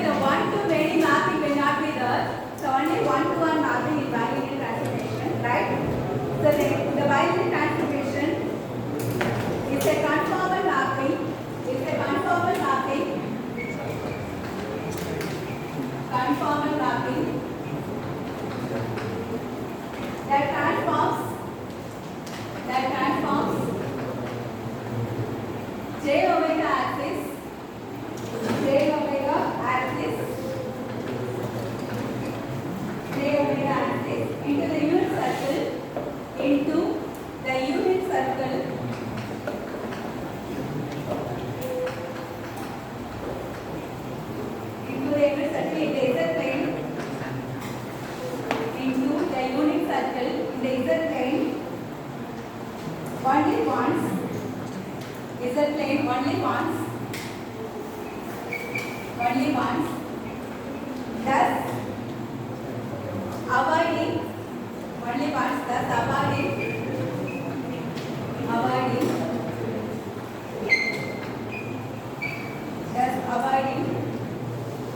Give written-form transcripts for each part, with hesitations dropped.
the one-to-many mapping will not be there. So only one-to-one mapping is bilinear transformation, right? So the bilinear transformation is a conformal mapping. It's a conformal mapping. Conformal mapping that transforms J omega axis into the unit circle into the unit circle in the Z plane into the unit circle in the Z plane only once. Z plane only once. Thus avoiding only once. Thus avoiding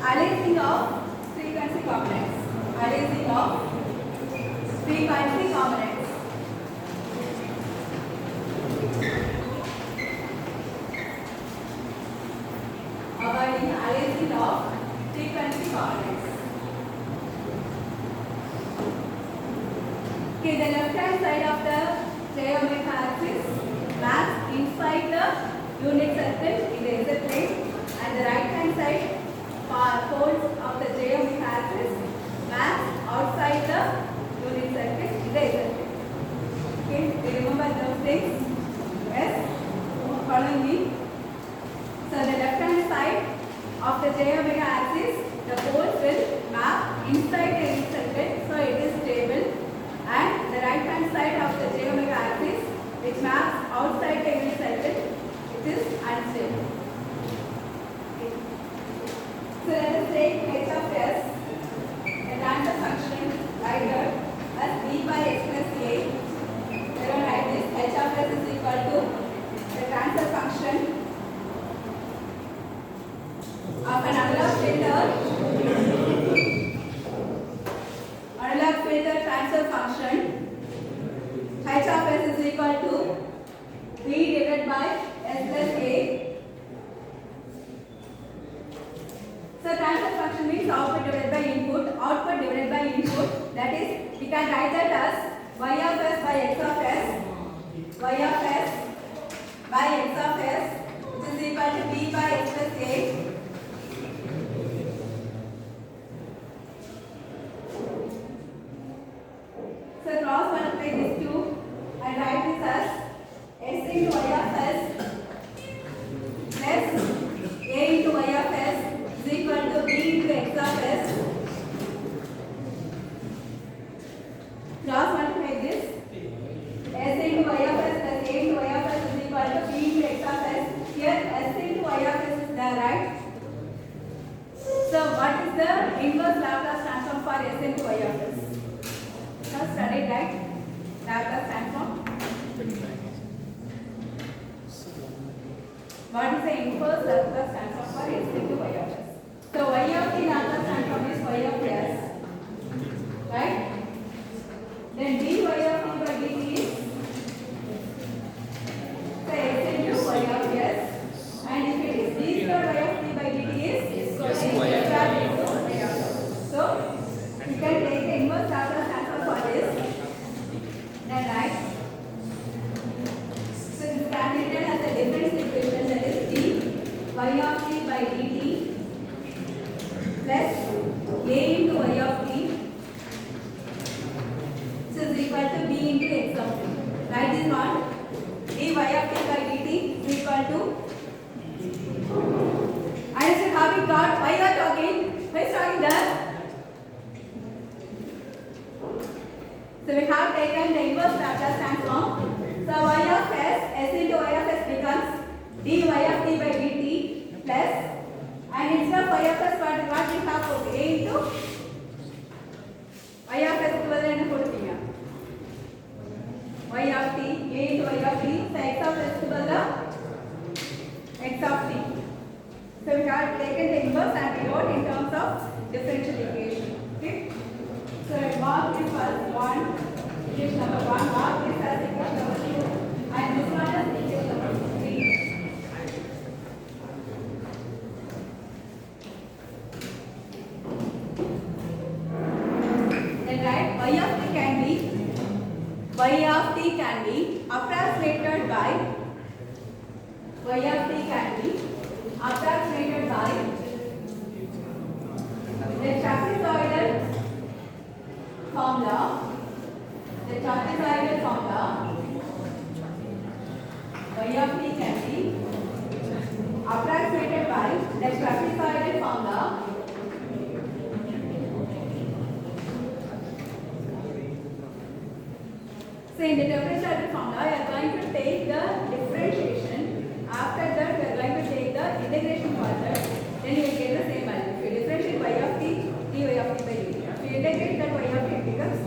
aliasing of frequency components. Aliasing of frequency components. Avoiding aliasing of frequency components. Okay, the left hand side of the J omega axis maps inside the unit circle in the Z plane, and the right hand side poles of the J omega axis maps outside the unit circle in the Z plane. Okay, do you remember those things? Yes? Follow me. So the left hand side of the J omega axis, the poles will map inside the unit circle, so it is stable. And the right hand side of the J omega axis, which maps outside the unit circle, it is unstable. Okay. So let us take h of s, a transfer function either as b by x plus a. Let us write this. H of s is equal to the transfer function of an analog filter transfer function. H of s is equal to b divided by s plus a. So transfer function means output divided by input, output divided by input. That is, we can write that as y of s by x of s, y of s by x of s, which is equal to b by x plus a. So cross multiply these two and write this as s into y of s plus a into y of s is equal to b into x of s. Cross multiply this. S into y of s plus a into y of s is equal to b into x of s. Here s into y of s is there, right? So what is the inverse Laplace transform for s into y of s? Now study, right? Laplace transform. What is the inverse Laplace transform for s into y of s? So y of t Laplace transform is y of s, right? Then dy of t by dt is s into y of s, and if it is d square y of t by dt is s square into y of s. So you can take the inverse Laplace transform for this. Then right. So this can be written as a difference equation, that is d y of t by dt plus a into y of t, so is equal to b into x of t. Write this one. dy of t by dt is equal to, I said how we got, why you are talking? Who is talking there? So we have taken the inverse Laplace transform. So y of s into y of s becomes dy of t by dt plus, and instead of y of s what we have put a into y of s க்கு பதிலா என்ன போடுவீங்க? y of t, a into y of t, so x of s க்கு பதிலா x of t. So we have taken the inverse and we wrote in terms equation number 1, mark this as equation number 2, and this one as equation number 3. Then write y of t can be approximated by the trapezoidal formula. The trapezoidal formula y of t can be approximated by the trapezoidal formula. So in the trapezoidal formula, you are going to take the differentiation. After that, we are going to take the integration further. Then you will get the same value. If you differentiate y of t, dy of t by dt. If you integrate that y of t, it becomes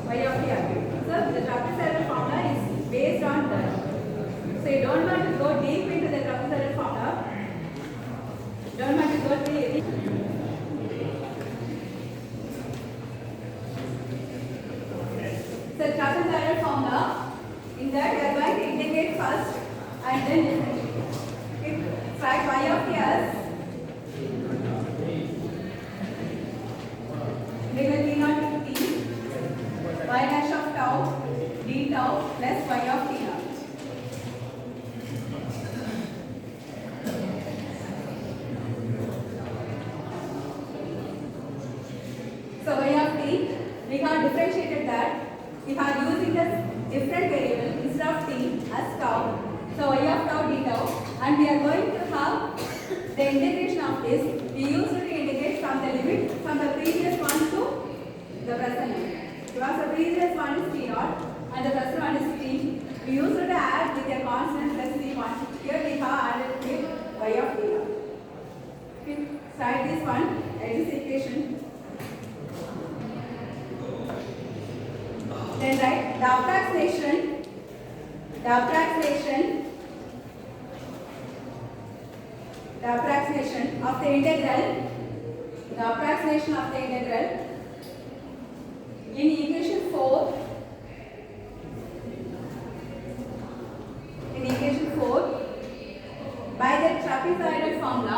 y of t again. So the trapezoidal formula is based on that. So you don't want to go deep into the trapezoidal formula. Don't want to go deep. So trapezoidal formula, in that you are going to integrate first and then differentiate. Okay. Write y of t as integral t naught to t y dash of tau d tau plus y of t naught. So y of t, we have differentiated that. We are using the different variable instead of t as tau. So y of tau d tau, and we are going to have the integration of this. We usually integrate from the limit from the previous one to the present limit. Because the previous one is t naught and the present one is t. We usually add with a constant plus t1. Here we have added with y of t naught. Okay. So write this one as this equation. Then write the approximation of the integral in equation 4 by the trapezoidal formula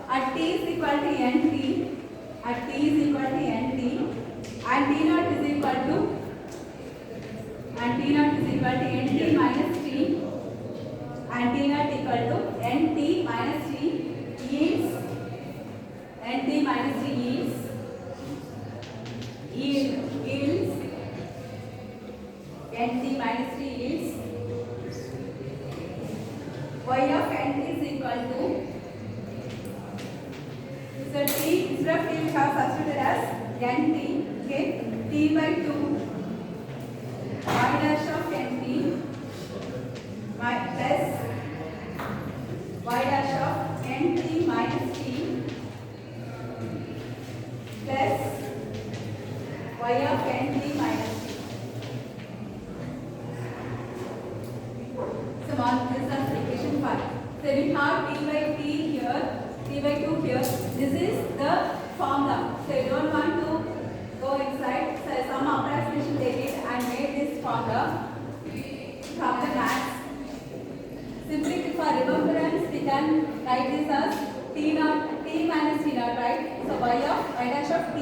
at t is equal to nt and t naught is equal to nt minus t and t naught equal to nt minus t yields nt minus t yields y of nt is equal to, so t instead of t we have substituted as nt, okay, t by 2 y dash of nt plus y dash of nt minus t plus y of nt minus t. So mark this as equation 5. So we have t by 2 here. This is the formula. So you don't want to go inside. So some approximation they did and made this formula from the maths. Simply for remembrance, we can write this as t minus t naught, right? So y dash of t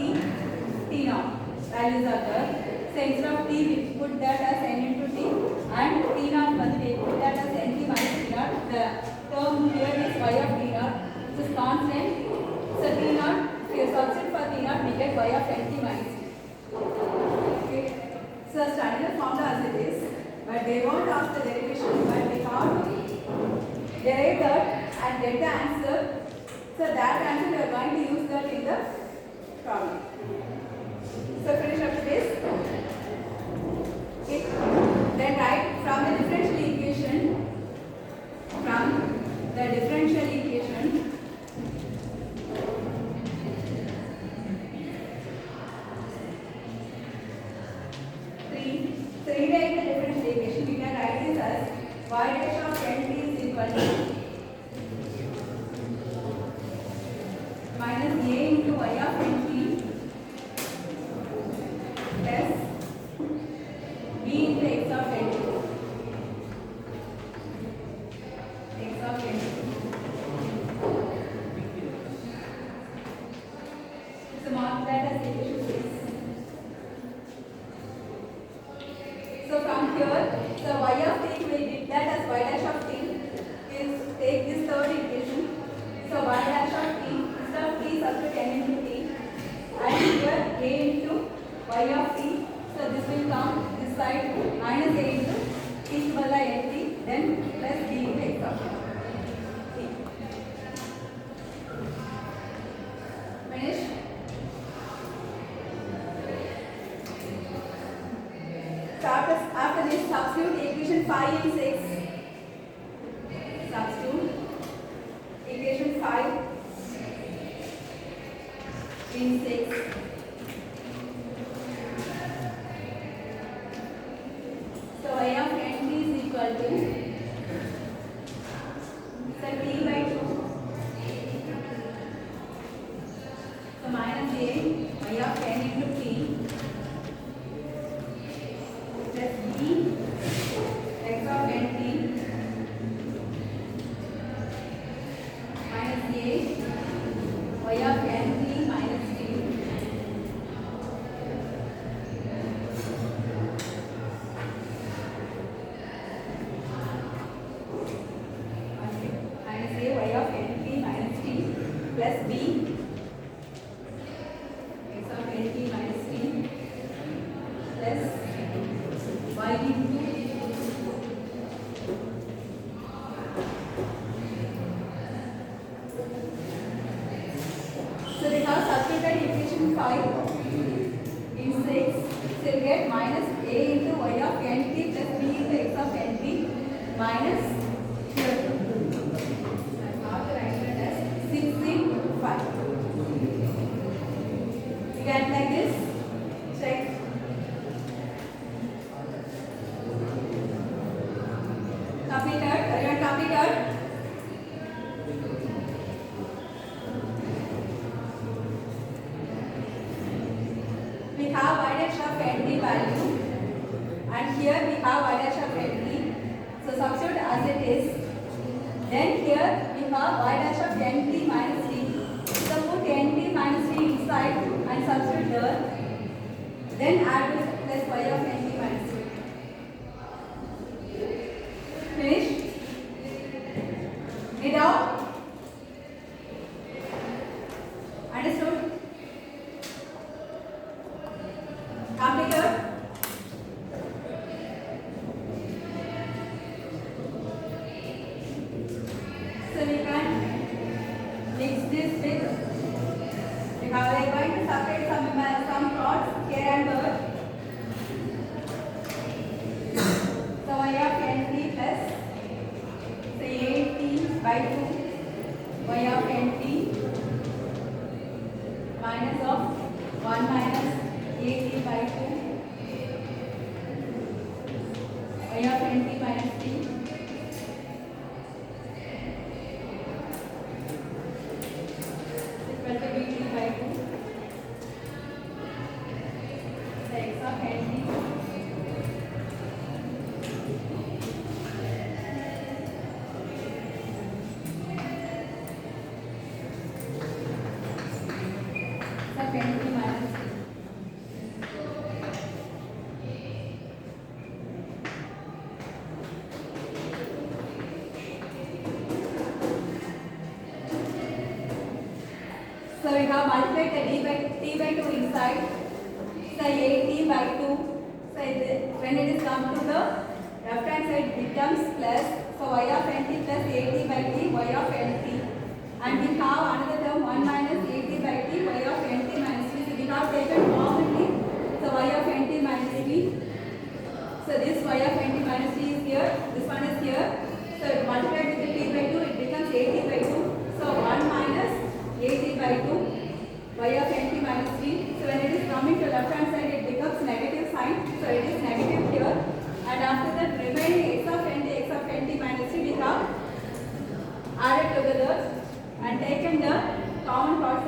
naught values are there. So instead of t, we put that as n into t, and t naught must be put that as nt minus t naught. The term here is y of t naught, which is constant. So t naught, if you substitute for t naught, we get y of nt minus t. Okay. So standard formula as it is, but they won't ask the derivation, but we have to derive that and get the answer. So that answer we are going to use that in the problem. So finish up this. Okay. Then write from the differential equation. So rewrite the differential equation. We can write this as y dash of nt is equal to minus a into y of nt plus b into x of nt. X of nt. So mark that as equation 6. So from here, the y of t, we did that as y dash of t. Is take this third equation. So y dash of t, instead of t, substitute n into t. And here a into y of t. So this will come this side minus a into t bala nt, then plus b into x of t. Finish. So after this, substitute equation 5 and 6. Substitute equation 5 in 6. So y of nt is equal to, so t by 2. So minus a y of n into t plus b x of nt minus a y of nt minus t minus a y of nt minus t plus b x of nt minus t plus y into so we have substituted equation 5 in 6. So we get minus a into y of nt plus b into x of nt minus here. Now the right hand as 6 in 5. You get like this? Check. Completed? Everyone completed? We have y dash of nt value and here we have y dash of nt. So substitute as it is. Then here we have y dash of nt minus t. So put nt minus t inside and substitute there. Then add with plus y of nt minus t. Finish? Read out? Understood? Completed? So we can mix this with, we are going to separate some plots here and there. So y of nt plus say 8t by 2 y of nt minus of 1 minus 8t by 2 y of nt minus t equal to bt by 2 the x of nt of nt minus t. So we have multiplied the t by 2 inside. So 8t by 2. So when it is come to the left hand side, it becomes plus. So y of nt plus 8t by t y of nt. And we have another term 1 minus 8t by t y of nt minus t. So we have taken commonly. So y of nt minus t. So this y of nt minus t is here. This one is here. So multiplied with the t by 2, it becomes 8t by 2. So 1 minus 8t by 2 y of nt minus t. So when it is coming to left hand side, it becomes negative sign. So it is negative here. And after that, remaining x of nt minus t we have added together and taken the common parts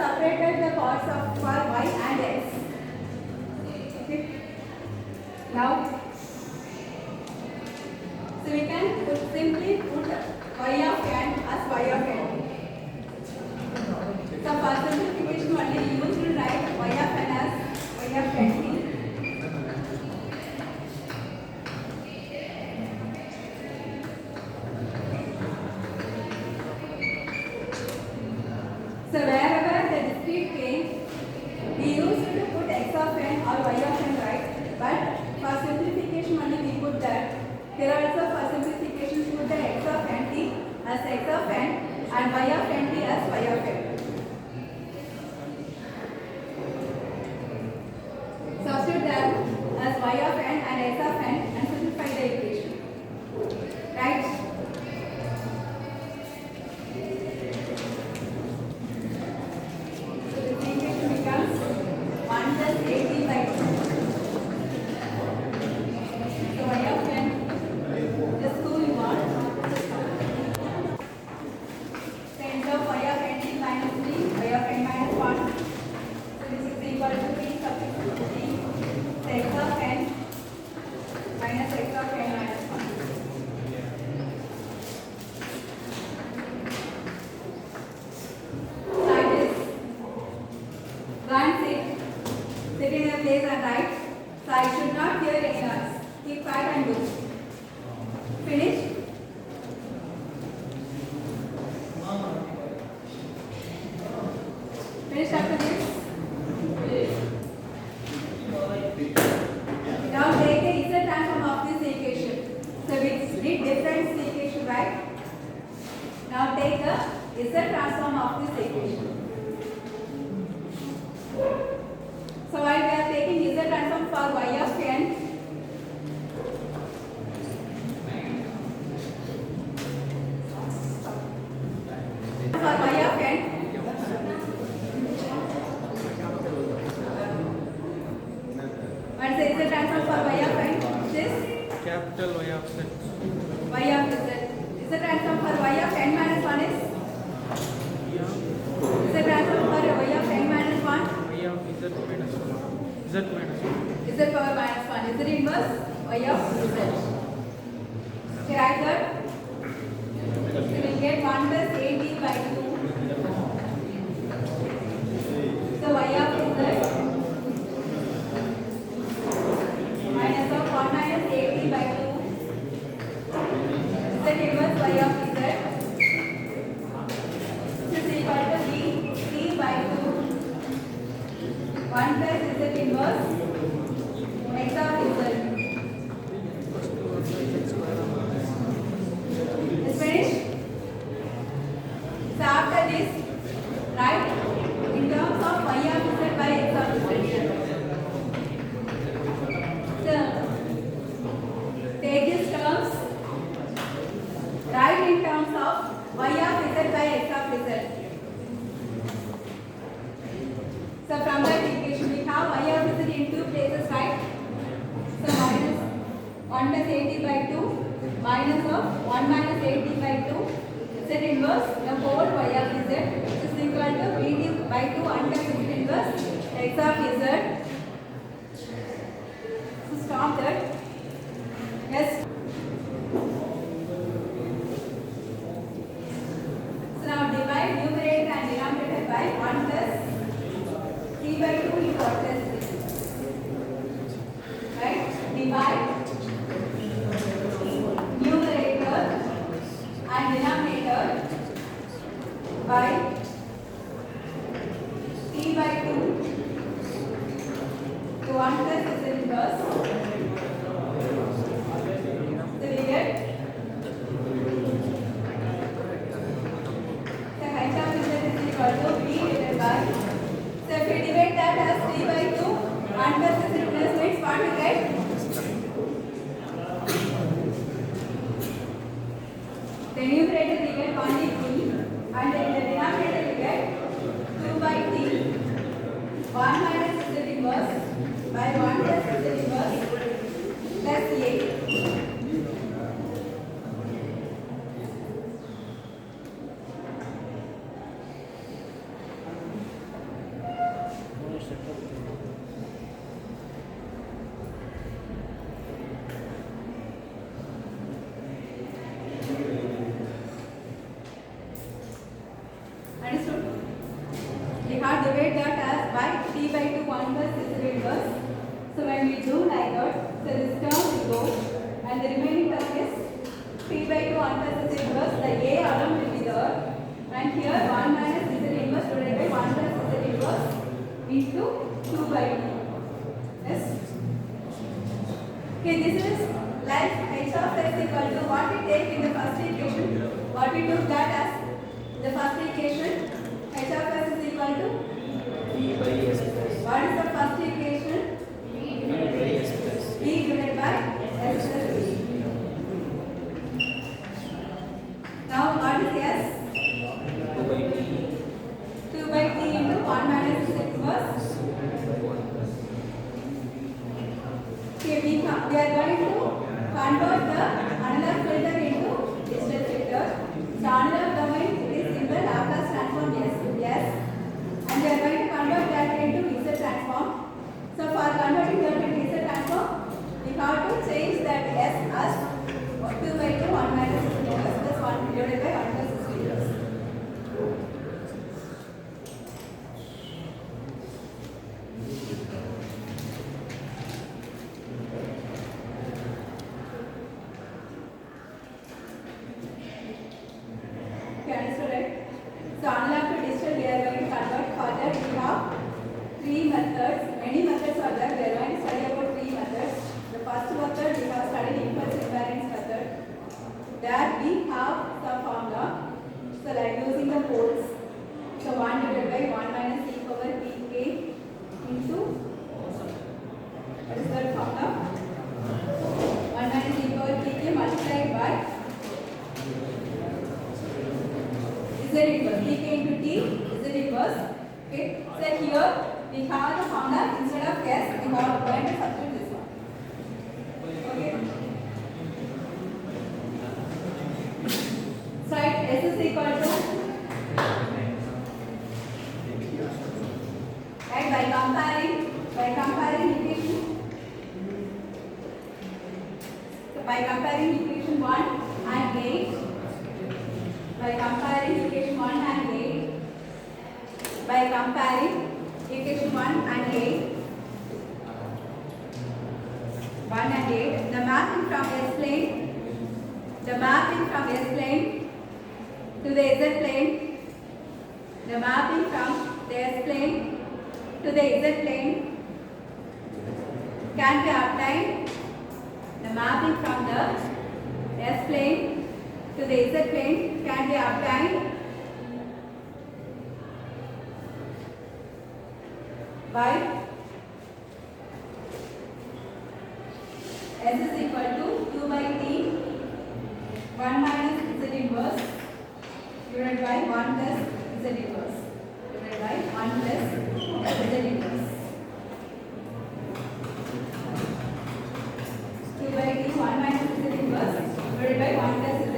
separated the parts of for y and x. Okay. Now, so we can simply put y of n as y of n. So for simplification only you should write y of n as y of n t. So wherever the discrete came, we used to put x of n or y of n, right? But for simplification only we put that. Here also for simplification put the x of n t as x of n and y of n t as y of n. Substitute them as y of n and x of n and simplify the equation. Right? So the equation becomes 1 plus at by 2. So y of n, just 2 you want. So instead of y of n t minus 3, y of n minus 1. So this is equal to 3 substitute 3. So x of n minus x of n minus 1. Like this. One sit in a place and write. So I should not hear any noise. Keep quiet and do. Finish. Finish after this. Now take the Z transform of this equation. So we did difference equation, right? Now take the Z transform of this equation. So while we are taking Z transform for y of n, for y of n, what is the Z transform for y of n? This capital Y of Z. y of z. Z transform for y of n minus 1 is? Z transform for y of n minus 1? Y of Z minus 1. Z minus 1. Z power minus 1. Is it inverse? Y of z. Okay, write that. So we will get 1 plus at by 2. So y of z minus of 1 minus at by 2. Z inverse y of z. This is equal to d by 2. 1 plus z inverse x of z. Is finished? So after this, write in terms of y of z by x of z. So take these terms, write in terms of y of z by x of z. So from that equation we have y of z in two places, right? So minus 1 plus at by 2 minus of 1 minus at by 2 z inverse the whole y of z is equal to at by 2 1 plus z inverse x of z. So stop that. Yes. So now divide numerator and denominator by 1 plus 3 by 2 into 1 plus 3. Right? Divide numerator and denominator by 3 by 2 to 1 plus z inverse. So we get the height of z is equal to b divided by. So if we divide that as 3 by 2, 1 plus z inverse means what we get? The numerator we get 1 is b and in the denominator we get 2 by t. 1 minus z inverse by 1 plus z inverse plus a. that as by t by 2 1 plus z inverse. So when we do like that, so this term will go and the remaining term is t by 2 1 plus z inverse. The a alone will be there and here 1 minus z inverse divided by 1 plus z inverse into 2 by 2. Yes. Okay, this is like h of x equal to what we take in the first equation. What we took that as the first equation. H of x is equal to E by S plus what is the first equation? E by S plus E divided by s plus b. Now what is s? 2 by T 2 by t into 1 minus z inverse. 1 plus Okay, we are going to convert the analog filter into digital filter. So analog domain is in the Laplace transform yes, and we are going to convert that into Z transform. So for converting that into Z transform, we have to change that S as 2 by 2 1 minus z inverse plus 1 divided by 1 plus z inverse. Okay, understood, right? So analog to digital, we are going to convert. For that, we have three methods. Many methods are there. We are going to study about three methods. The first method, we have studied impulse invariance method. There we have some formula. So like using the poles. So 1 divided by 1 minus e power pk into what is that formula? 1 minus e power pk multiplied by z inverse. Pk into t z inverse. Okay. So here we have the formula instead of s. We have going to substitute this one. Okay. So s is equal to right by comparing equation. So by comparing equation 1 and 8. By comparing equation 1 and 8, by comparing equation 1 and 8, the mapping from S plane to the Z plane, the mapping from the S plane to the Z plane can be obtained. The mapping from the S plane to the Z plane can be obtained by S is equal to 2 by T 1 minus Z inverse divided by 1 plus Z inverse divided by 1 plus Z inverse. 2 by T 1 minus Z inverse divided by 1 plus Z inverse.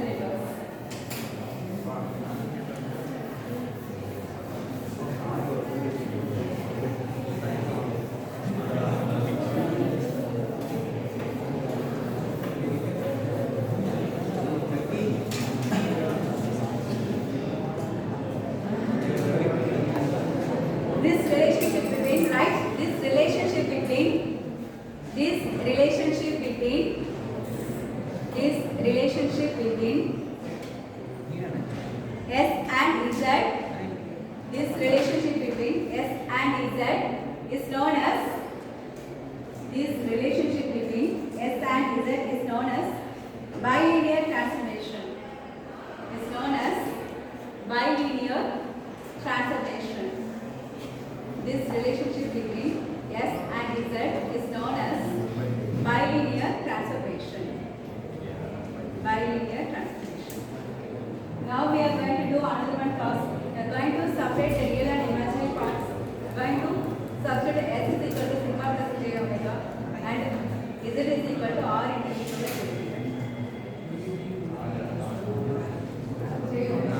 This relationship between S and Z, this relationship between S and Z is known as bilinear transformation. Is known as bilinear transformation. This relationship between S and Z is known as bilinear transformation. Bilinear transformation. Now we are going to do another one task. We are going to separate the real and imaginary parts. We are going to substitute S is equal to sigma plus j omega and Z is equal to R into e to the j omega.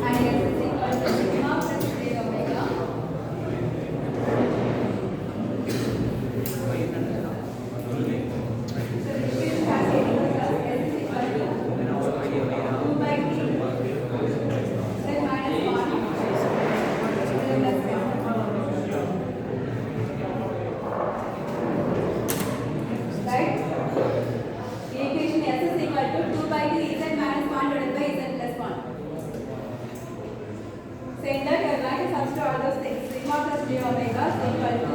And to all those things. Sigma plus j omega is equal to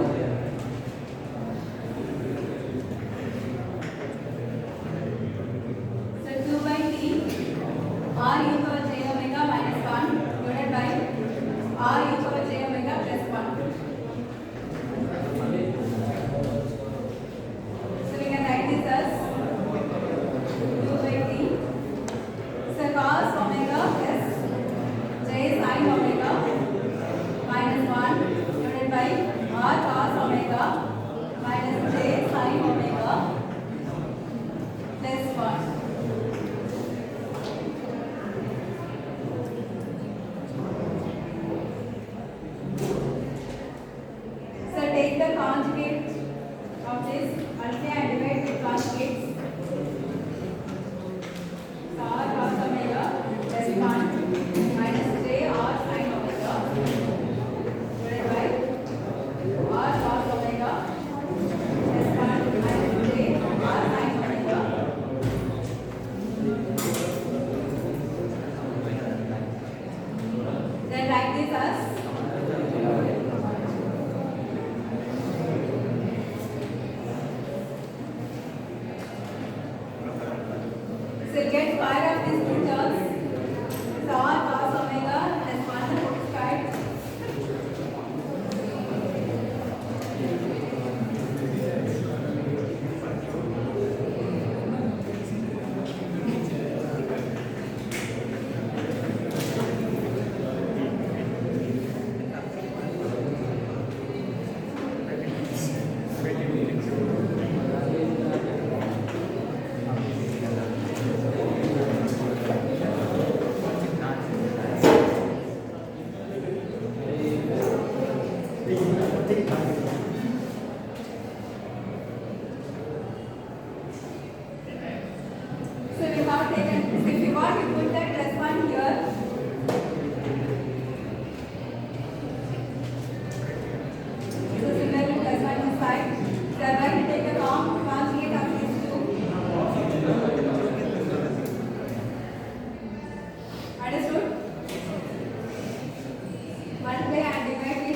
so 2 by t r e power j omega minus 1 divided by r e power j omega plus 1. So we can write this as 2 by t. So cos omega plus j sin omega minus 1 divided by r cos omega minus j sin omega plus 1. So take the conjugate of this ultimate and divide with conjugates. So r cos omega plus 1 minus j r sin omega divided by r cos omega plus 1 minus j r sin omega. Then write this as so get square of these two terms. So r cos omega plus 1 whole squared. So we have taken, if you want, you put that plus 1 here. So similarly plus 1 is 5. So I'm going to take the conjugate of these two. Understood? Multiply and divide with